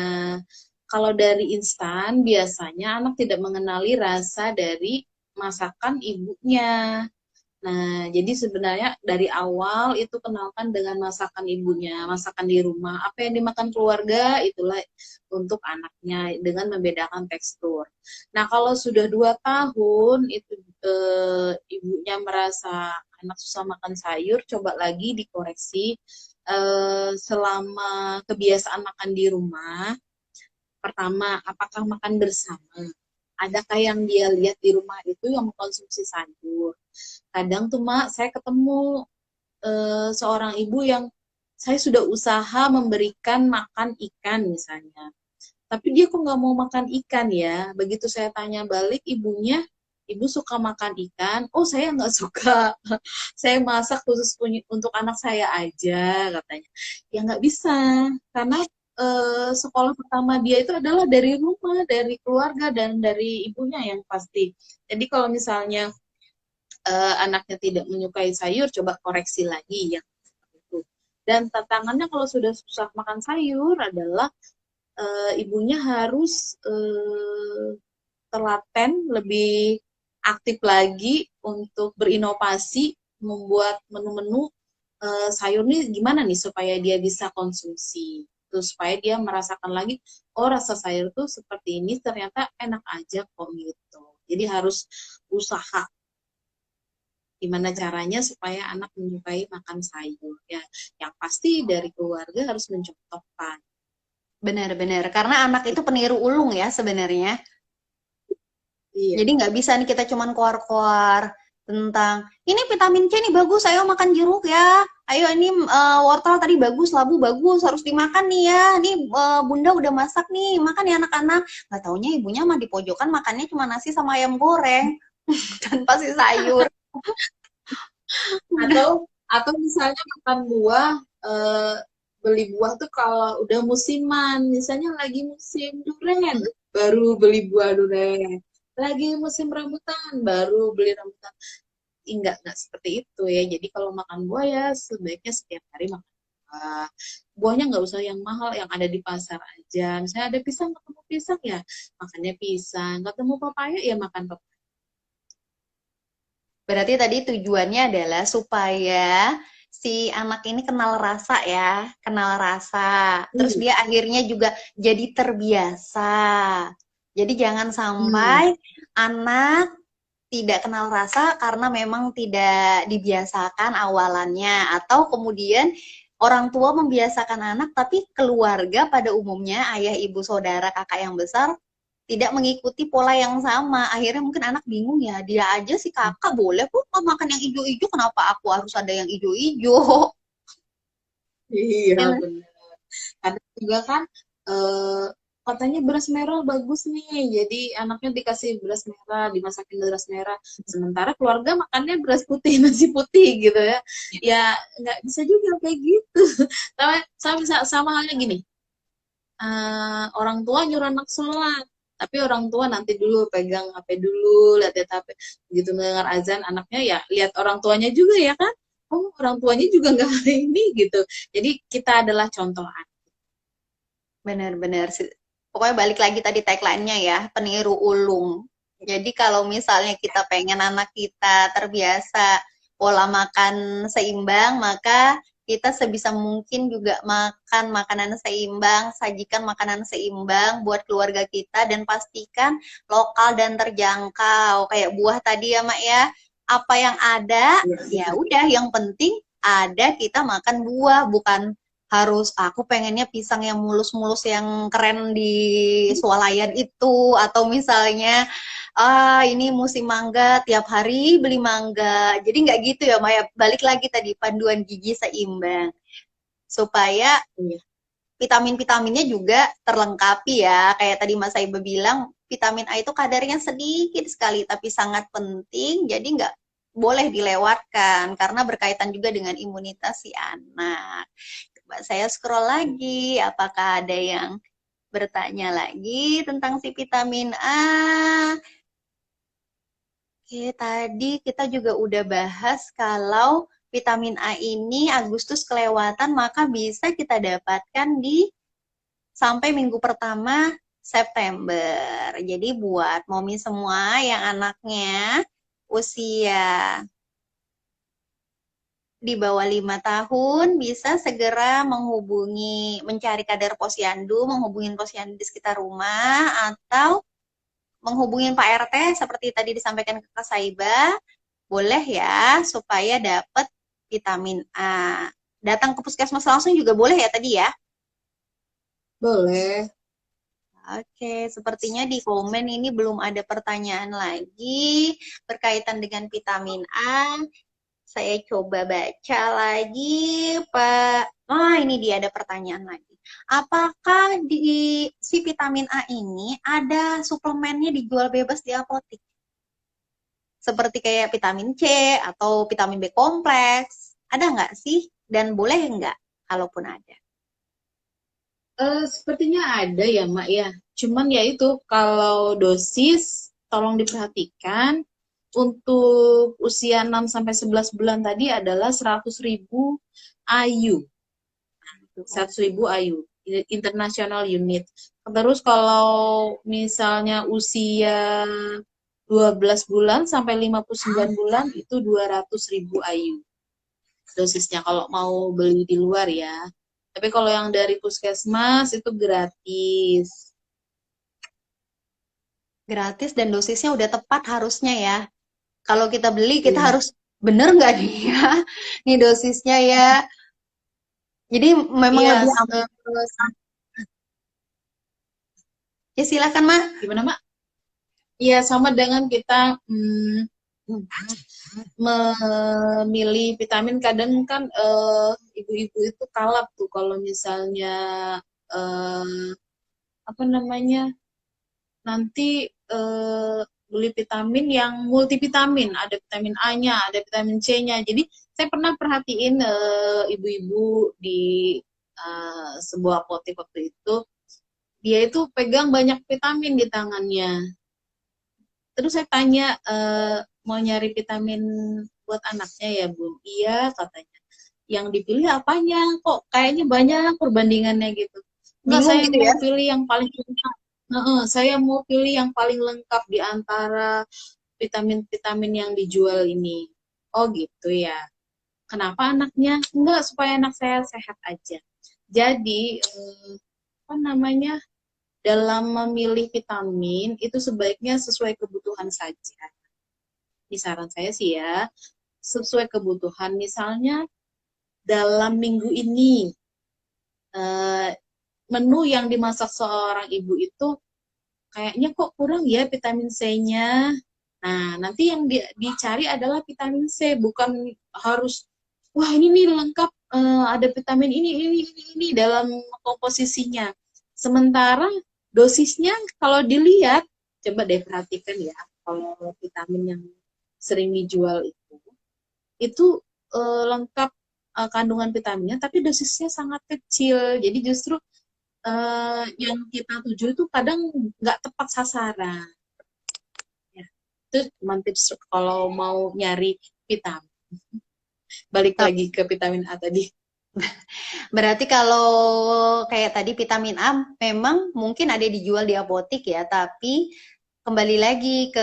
Kalau dari instan, biasanya anak tidak mengenali rasa dari masakan ibunya. Nah, jadi sebenarnya dari awal itu kenalkan dengan masakan ibunya, masakan di rumah. Apa yang dimakan keluarga, itulah untuk anaknya dengan membedakan tekstur. Nah, kalau sudah 2 tahun, itu ibunya merasa anak susah makan sayur, coba lagi dikoreksi. Selama kebiasaan makan di rumah, pertama, apakah makan bersama? Adakah yang dia lihat di rumah itu yang mengkonsumsi sayur? Kadang tuh Mak, saya ketemu seorang ibu yang saya sudah usaha memberikan makan ikan misalnya. Tapi dia kok nggak mau makan ikan ya? Begitu saya tanya balik ibunya, ibu suka makan ikan? Oh saya nggak suka. Saya masak khusus untuk anak saya aja katanya. Ya nggak bisa, karena sekolah pertama dia itu adalah dari rumah, dari keluarga, dan dari ibunya yang pasti. Jadi kalau misalnya anaknya tidak menyukai sayur, coba koreksi lagi yang itu. Dan tantangannya kalau sudah susah makan sayur adalah ibunya harus telaten, lebih aktif lagi untuk berinovasi, membuat menu-menu sayur nih gimana nih supaya dia bisa konsumsi. Terus supaya dia merasakan lagi, oh rasa sayur tuh seperti ini ternyata enak aja kok gitu. Jadi harus usaha gimana caranya supaya anak menyukai makan sayur ya. Yang pasti dari keluarga harus mencontohkan. Benar-benar, karena anak itu peniru ulung ya sebenarnya. Iya. Jadi nggak bisa nih kita cuman koar-koar tentang ini vitamin C nih bagus, ayo makan jeruk ya. Ayo ini wortel tadi bagus, labu bagus, harus dimakan nih ya. Nih bunda udah masak nih, makan ya anak-anak. Nggak taunya ibunya mah di pojokan makannya cuma nasi sama ayam goreng tanpa si sayur. Atau misalnya makan buah, eh, beli buah tuh kalau udah musiman, misalnya lagi musim durian, baru beli buah durian. Lagi musim rambutan, baru beli rambutan. Enggak seperti itu ya. Jadi kalau makan buah ya sebaiknya setiap hari makan buah. Buahnya nggak usah yang mahal, yang ada di pasar aja. Misalnya ada pisang, ketemu pisang ya makannya pisang. Ketemu papaya ya makan papaya. Berarti tadi tujuannya adalah supaya si anak ini kenal rasa ya, kenal rasa. Terus Hmm. dia akhirnya juga jadi terbiasa. Jadi jangan Hmm. sampai anak tidak kenal rasa karena memang tidak dibiasakan awalannya, atau kemudian orang tua membiasakan anak tapi keluarga pada umumnya ayah ibu saudara kakak yang besar tidak mengikuti pola yang sama. Akhirnya mungkin anak bingung ya, dia aja si kakak boleh kok makan yang ijo-ijo, kenapa aku harus ada yang ijo-ijo? Iya Ya, benar. Ada juga kan eh, katanya beras merah bagus nih, jadi anaknya dikasih beras merah, dimasakin beras merah, sementara keluarga makannya beras putih, nasi putih gitu ya. Ya nggak bisa juga kayak gitu. Sama halnya gini, orang tua nyuruh anak sholat, tapi orang tua nanti dulu pegang HP dulu, lihat HP, begitu mendengar azan anaknya ya lihat orang tuanya juga ya kan, oh orang tuanya juga nggak ini gitu. Jadi kita adalah contoh. benar-benar. Pokoknya balik lagi tadi tagline-nya ya, peniru ulung. Jadi kalau misalnya kita pengen anak kita terbiasa pola makan seimbang, maka kita sebisa mungkin juga makan makanan seimbang, sajikan makanan seimbang buat keluarga kita dan pastikan lokal dan terjangkau. Kayak buah tadi ya, Mak ya. Apa yang ada, ya udah yang penting ada kita makan buah, bukan harus aku pengennya pisang yang mulus-mulus yang keren di swalayan itu atau misalnya ini musim mangga tiap hari beli mangga. Jadi nggak gitu ya Maya. Balik lagi tadi panduan gizi seimbang supaya vitamin-vitaminnya juga terlengkapi ya. Kayak tadi Mas Saiba bilang vitamin A itu kadarnya sedikit sekali tapi sangat penting. Jadi nggak boleh dilewatkan karena berkaitan juga dengan imunitas si anak. Coba saya scroll lagi, apakah ada yang bertanya lagi tentang si vitamin A? Oke, tadi kita juga udah bahas kalau vitamin A ini Agustus kelewatan, maka bisa kita dapatkan di sampai minggu pertama September. Jadi buat momi semua yang anaknya usia di bawah 5 tahun bisa segera mencari kadar posyandu, menghubungi posyandu di sekitar rumah atau menghubungin Pak RT seperti tadi disampaikan ke Kak Saiba, boleh ya supaya dapat vitamin A. Datang ke puskesmas langsung juga boleh ya tadi ya? Boleh. Oke, sepertinya di komen ini belum ada pertanyaan lagi berkaitan dengan vitamin A. Saya coba baca lagi, Pak. Ini dia ada pertanyaan lagi. Apakah di si vitamin A ini ada suplemennya dijual bebas di apotek? Seperti kayak vitamin C atau vitamin B kompleks. Ada nggak sih? Dan boleh nggak kalaupun ada? Sepertinya ada ya, Mak ya. Cuman ya itu, kalau dosis tolong diperhatikan untuk usia 6 sampai 11 bulan tadi adalah 100.000 IU. 100.000 IU, International Unit. Terus kalau misalnya usia 12 bulan sampai 59 bulan itu 200.000 IU dosisnya kalau mau beli di luar ya. Tapi kalau yang dari puskesmas itu gratis. Gratis dan dosisnya udah tepat harusnya ya. Kalau kita beli, kita Iya. harus bener nggak nih ya? Nih dosisnya ya. Jadi memang Iya, lebih aman. Ya silakan, Mak. gimana, Mak? Iya, sama dengan kita memilih vitamin. Kadang kan ibu-ibu itu kalap tuh kalau misalnya eh, apa namanya, nanti beli vitamin yang multivitamin, ada vitamin A-nya, ada vitamin C-nya. Jadi saya pernah perhatiin ibu-ibu di sebuah apotek waktu itu, dia itu pegang banyak vitamin di tangannya. Terus saya tanya, mau nyari vitamin buat anaknya ya Bu? Iya katanya. Yang dipilih apanya? Kok kayaknya banyak perbandingannya gitu. Enggak, Bingung saya gitu mau ya. pilih yang paling lengkap. Saya mau pilih yang paling lengkap di antara vitamin-vitamin yang dijual ini. Oh gitu ya. Kenapa anaknya? Enggak, supaya anak saya sehat aja. Jadi, apa namanya, dalam memilih vitamin itu sebaiknya sesuai kebutuhan saja. Ini saran saya sih ya, sesuai kebutuhan. Misalnya dalam minggu ini menu yang dimasak seorang ibu itu kayaknya kok kurang ya vitamin C-nya. Nah, nanti yang dicari adalah vitamin C, bukan harus wah ini nih lengkap, ada vitamin ini dalam komposisinya. Sementara dosisnya kalau dilihat, coba deh perhatikan ya, kalau vitamin yang sering dijual itu lengkap kandungan vitaminnya, tapi dosisnya sangat kecil. Jadi justru yang kita tuju itu kadang nggak tepat sasaran. Ya, itu cuma tips kalau mau nyari vitamin. Balik lagi ke vitamin A tadi. Berarti kalau kayak tadi vitamin A memang mungkin ada dijual di apotik ya, tapi kembali lagi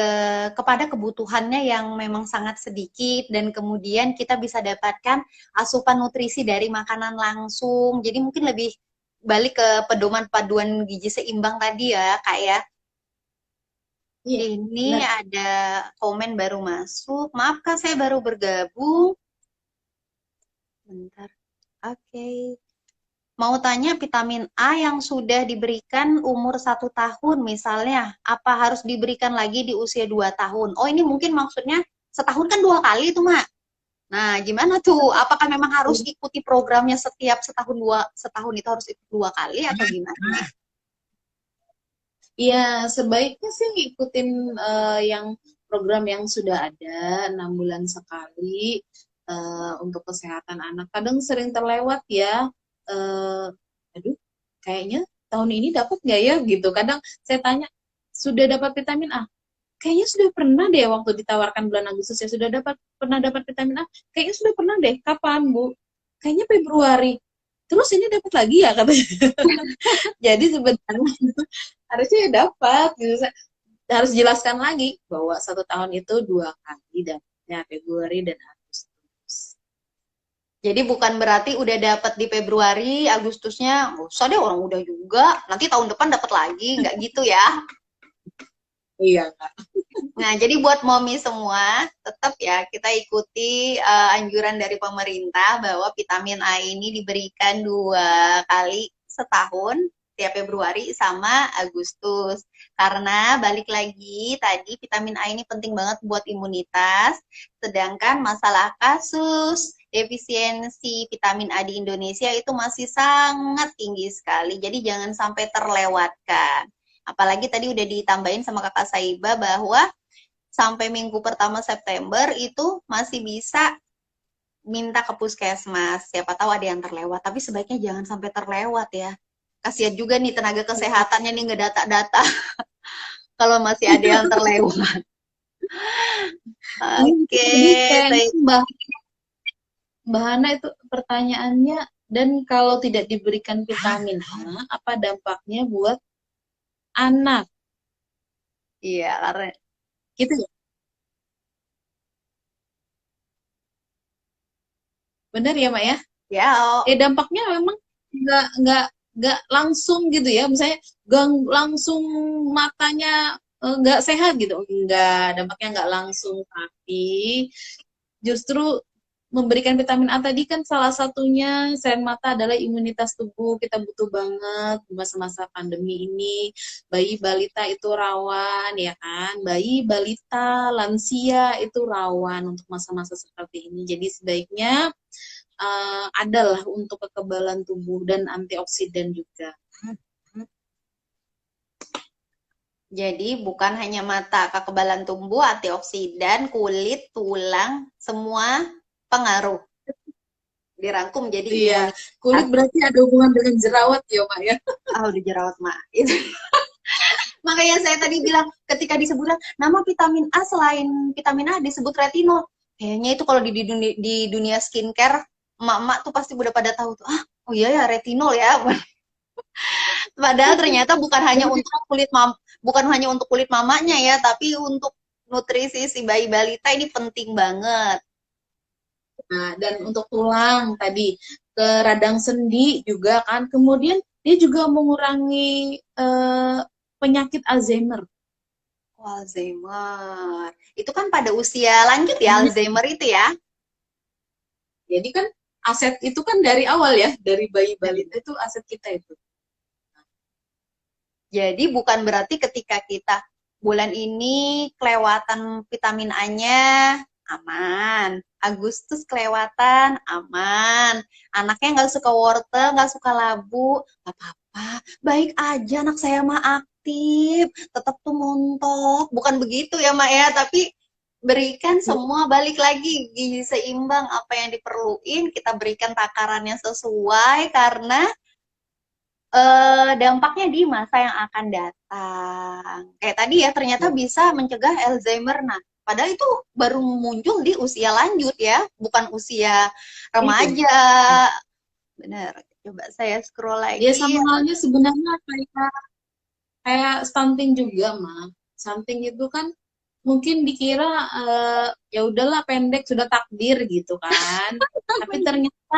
kepada kebutuhannya yang memang sangat sedikit dan kemudian kita bisa dapatkan asupan nutrisi dari makanan langsung. Jadi mungkin lebih balik ke pedoman paduan gizi seimbang tadi ya, Kak ya. Iya, Ini benar. ada komen baru masuk. Maaf Kak, saya baru bergabung. Bentar. Oke. Mau tanya vitamin A yang sudah diberikan umur 1 tahun misalnya, apa harus diberikan lagi di usia 2 tahun? Oh ini mungkin maksudnya setahun kan 2 kali itu Mak. Nah gimana tuh? Apakah memang harus ikuti programnya setiap setahun itu harus ikut 2 kali atau gimana? Iya, sebaiknya sih ngikutin yang program yang sudah ada 6 bulan sekali untuk kesehatan anak. Kadang sering terlewat ya, eh, aduh, kayaknya tahun ini dapat nggak ya gitu. Kadang saya tanya, sudah dapat vitamin A? Kayaknya sudah pernah deh waktu ditawarkan bulan Agustus ya sudah pernah dapat vitamin A. Kayaknya sudah pernah deh. Kapan Bu? Kayaknya Februari. Terus ini dapat lagi ya katanya. Jadi sebenarnya harusnya ya dapat gitu. Harus jelaskan lagi bahwa 1 tahun itu 2 kali dapatnya Februari dan Agustus. Jadi bukan berarti udah dapat di Februari, Agustusnya nggak usah deh orang udah juga, nanti tahun depan dapat lagi, nggak gitu ya. Iya Kak. Nah, jadi buat momi semua, tetap ya kita ikuti anjuran dari pemerintah bahwa vitamin A ini diberikan 2 kali setahun, tiap Februari sama Agustus. Karena balik lagi tadi vitamin A ini penting banget buat imunitas, sedangkan masalah kasus defisiensi vitamin A di Indonesia itu masih sangat tinggi sekali. Jadi jangan sampai terlewatkan. Apalagi tadi udah ditambahin sama Kakak Saiba bahwa sampai minggu pertama September itu masih bisa minta ke puskesmas. Siapa tahu ada yang terlewat, tapi sebaiknya jangan sampai terlewat ya. Kasihan juga nih tenaga kesehatannya nih ngedata-data kalau masih ada yang terlewat. Oke, Jadi kayaknya baik. Mbak Hana itu pertanyaannya, dan kalau tidak diberikan vitamin A, apa dampaknya buat anak? Iya, karena Gitu ya? Benar ya, Mak ya? ya Dampaknya memang nggak langsung gitu ya. Misalnya gang langsung matanya nggak sehat gitu. Enggak, dampaknya nggak langsung. Tapi justru memberikan vitamin A tadi kan salah satunya selain mata adalah imunitas tubuh kita butuh banget di masa-masa pandemi ini. Bayi balita itu rawan ya kan, bayi balita lansia itu rawan untuk masa-masa seperti ini. Jadi sebaiknya adalah untuk kekebalan tubuh dan antioksidan juga. jadi bukan hanya mata, kekebalan tubuh, antioksidan, kulit, tulang, semua pengaruh dirangkum jadi Iya, kulit imunitas. berarti ada hubungan dengan jerawat ya, Mak ya. Ah, udah jerawat mak. Itu makanya saya tadi bilang ketika disebutkan nama vitamin A selain vitamin A disebut retinol. Kayaknya itu kalau di dunia skincare emak-emak tuh pasti udah pada tahu tuh. Ah, oh iya ya retinol ya. Padahal ternyata bukan hanya untuk kulit mamanya ya, tapi untuk nutrisi si bayi balita ini penting banget. Nah, dan untuk tulang tadi ke radang sendi juga kan. Kemudian dia juga mengurangi penyakit Alzheimer. Oh, Alzheimer. Itu kan pada usia lanjut ya Alzheimer itu ya. Jadi kan aset itu kan dari awal ya, dari bayi balita itu aset kita itu. Jadi bukan berarti ketika kita bulan ini kelewatan vitamin A-nya aman. Agustus kelewatan aman. Anaknya nggak suka wortel, nggak suka labu, nggak apa-apa. Baik aja anak saya mah aktif, tetap tuh montok. Bukan begitu ya Mak ya, tapi berikan semua balik lagi gizi seimbang apa yang diperluin kita berikan takarannya sesuai karena dampaknya di masa yang akan datang. Kayak tadi ya, ternyata bisa mencegah Alzheimer. Nah, padahal itu baru muncul di usia lanjut ya, bukan usia remaja. Bener. Coba saya scroll Dia lagi. sama halnya sebenarnya kayak kayak stunting juga, mah. stunting itu kan mungkin dikira ya udahlah pendek sudah takdir gitu kan. Tapi ternyata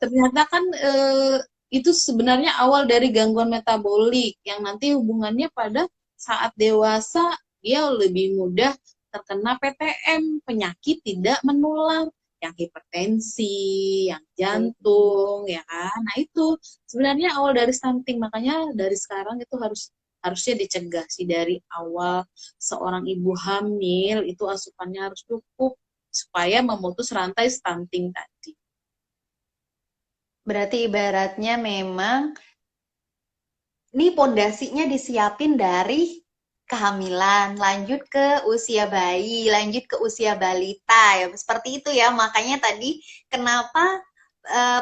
ternyata kan itu sebenarnya awal dari gangguan metabolik yang nanti hubungannya pada saat dewasa dia lebih mudah terkena PTM, penyakit tidak menular, yang hipertensi, yang jantung, ya kan. Nah itu sebenarnya awal dari stunting, makanya dari sekarang itu harusnya dicegah sih dari awal seorang ibu hamil itu asupannya harus cukup supaya memutus rantai stunting tadi. Berarti ibaratnya memang ini pondasinya disiapin dari kehamilan, lanjut ke usia bayi, lanjut ke usia balita ya. Seperti itu ya. Makanya tadi kenapa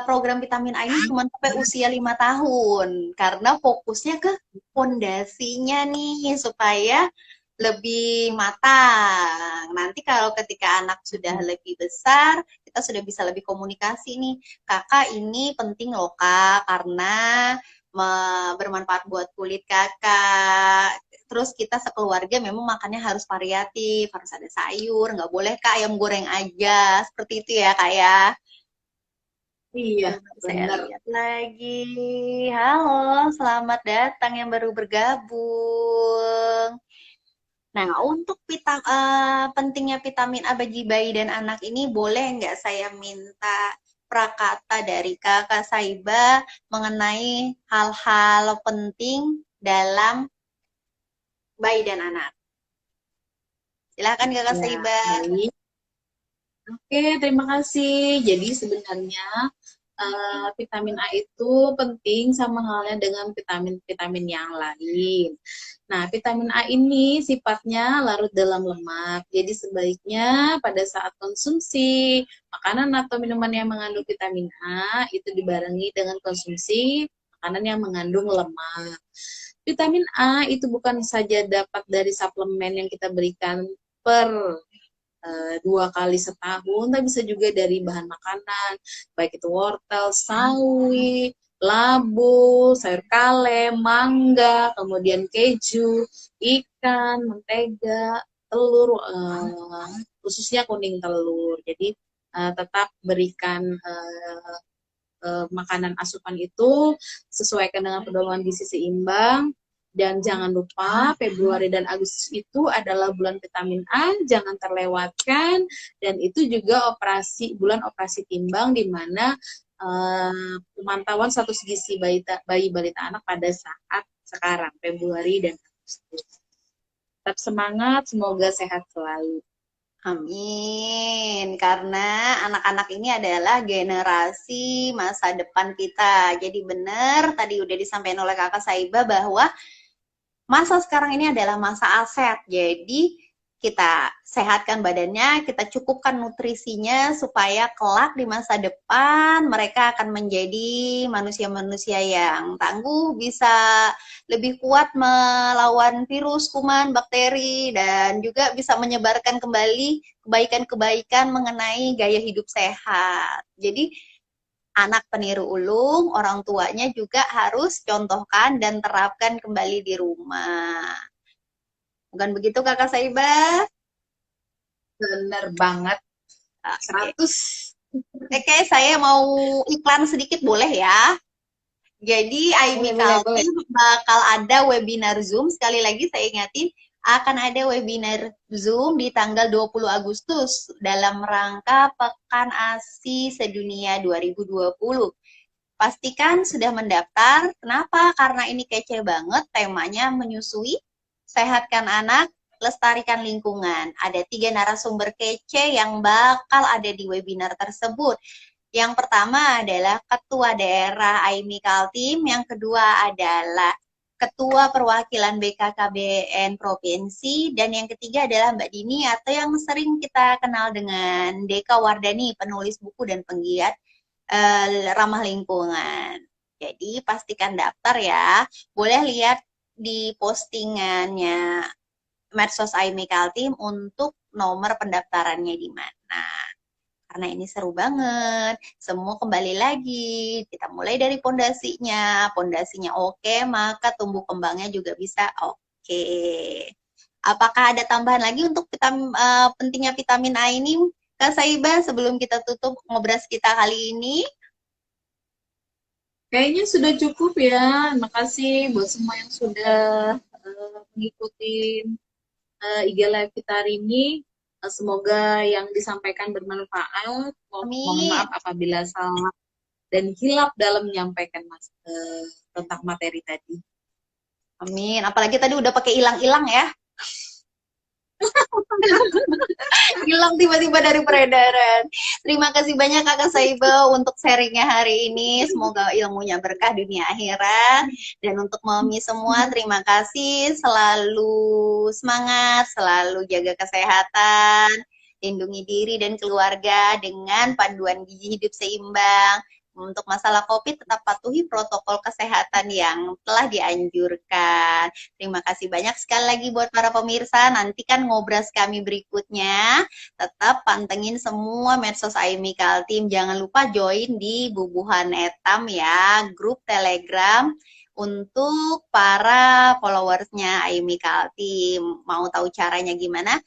program vitamin A ini cuma sampai usia 5 tahun karena fokusnya ke pondasinya nih supaya lebih matang. Nanti kalau ketika anak sudah lebih besar, kita sudah bisa lebih komunikasi nih. Kakak ini penting loh Kak karena bermanfaat buat kulit kakak. Terus kita sekeluarga memang makannya harus variatif, harus ada sayur, nggak boleh kak ayam goreng aja, seperti itu ya kak ya. Iya, Saya benar. lihat lagi. Halo, selamat datang yang baru bergabung. Nah, untuk pentingnya vitamin A bagi bayi dan anak ini, boleh nggak saya minta prakata dari Kakak Saiba mengenai hal-hal penting dalam bayi dan anak? Silakan Kakak Ya, Saiba. baik. Oke, terima kasih. Jadi sebenarnya vitamin A itu penting sama halnya dengan vitamin-vitamin yang lain. Nah, vitamin A ini sifatnya larut dalam lemak. Jadi sebaiknya pada saat konsumsi makanan atau minuman yang mengandung vitamin A itu dibarengi dengan konsumsi makanan yang mengandung lemak. Vitamin A itu bukan saja dapat dari suplemen yang kita berikan per 2 kali setahun, tapi bisa juga dari bahan makanan, baik itu wortel, sawi, labu, sayur kale, mangga, kemudian keju, ikan, mentega, telur, khususnya kuning telur. Jadi tetap berikan makanan asupan itu sesuaikan dengan pedoman gizi seimbang. Dan jangan lupa Februari dan Agustus itu adalah bulan vitamin A, jangan terlewatkan. Dan itu juga bulan operasi timbang di mana pemantauan status gizi bayi balita anak pada saat sekarang Februari dan Agustus. Tetap semangat, semoga sehat selalu. Amin, karena anak-anak ini adalah generasi masa depan kita. Jadi benar, tadi udah disampaikan oleh Kakak Saiba bahwa masa sekarang ini adalah masa aset. Jadi kita sehatkan badannya, kita cukupkan nutrisinya supaya kelak di masa depan mereka akan menjadi manusia-manusia yang tangguh, bisa lebih kuat melawan virus, kuman, bakteri, dan juga bisa menyebarkan kembali kebaikan-kebaikan mengenai gaya hidup sehat. Jadi anak peniru ulung, orang tuanya juga harus contohkan dan terapkan kembali di rumah. Bukan begitu Kakak Saiba? Benar banget. Oke. 100. Oke, saya mau iklan sedikit boleh ya? Jadi IMI Boleh. Kaltim bakal ada webinar Zoom. Sekali lagi saya ingatin, akan ada webinar Zoom di tanggal 20 Agustus dalam rangka Pekan ASI Sedunia 2020. Pastikan sudah mendaftar. Kenapa? Karena ini kece banget. Temanya menyusui, sehatkan anak, lestarikan lingkungan. Ada 3 narasumber kece yang bakal ada di webinar tersebut. Yang pertama adalah Ketua Daerah AIMI Kaltim, yang kedua adalah Ketua Perwakilan BKKBN Provinsi, dan yang ketiga adalah Mbak Dini atau yang sering kita kenal dengan Deka Wardani, penulis buku dan penggiat ramah lingkungan. Jadi pastikan daftar ya. Boleh lihat di postingannya medsos AIMI Kaltim untuk nomor pendaftarannya di mana. Karena ini seru banget. Semua kembali lagi. Kita mulai dari pondasinya. Pondasinya oke, maka tumbuh kembangnya juga bisa oke. Oke. Apakah ada tambahan lagi untuk pentingnya vitamin A ini, Kak Saiba, sebelum kita tutup ngobras kita kali ini? Kayaknya sudah cukup ya. Makasih buat semua yang sudah mengikuti IG Live kita hari ini. Semoga yang disampaikan bermanfaat. Mohon Amin. maaf apabila salah dan hilap dalam menyampaikan tentang materi tadi. Amin. Apalagi tadi udah pakai ilang-ilang ya. Hilang tiba-tiba dari peredaran. Terima kasih banyak Kakak Saiba untuk sharingnya hari ini. Semoga ilmunya berkah dunia akhirat. Dan untuk Mami semua, terima kasih. Selalu semangat, selalu jaga kesehatan, lindungi diri dan keluarga dengan panduan gizi hidup seimbang. Untuk masalah COVID, tetap patuhi protokol kesehatan yang telah dianjurkan. Terima kasih banyak sekali lagi buat para pemirsa. Nantikan ngobras kami berikutnya. Tetap pantengin semua medsos AIMI Kaltim. Jangan lupa join di Bubuhan Etam ya, grup Telegram untuk para followersnya AIMI Kaltim. Mau tahu caranya gimana?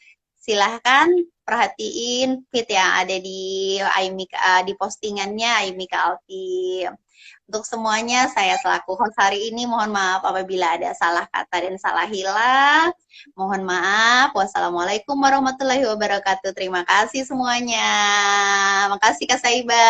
Silahkan perhatiin feed yang ada di AIMI, di postingannya AIMI Kaltim. Untuk semuanya, saya selaku host hari ini mohon maaf apabila ada salah kata dan salah hilaf. Mohon maaf. Wassalamualaikum warahmatullahi wabarakatuh. Terima kasih semuanya. Makasih Kak Saiba.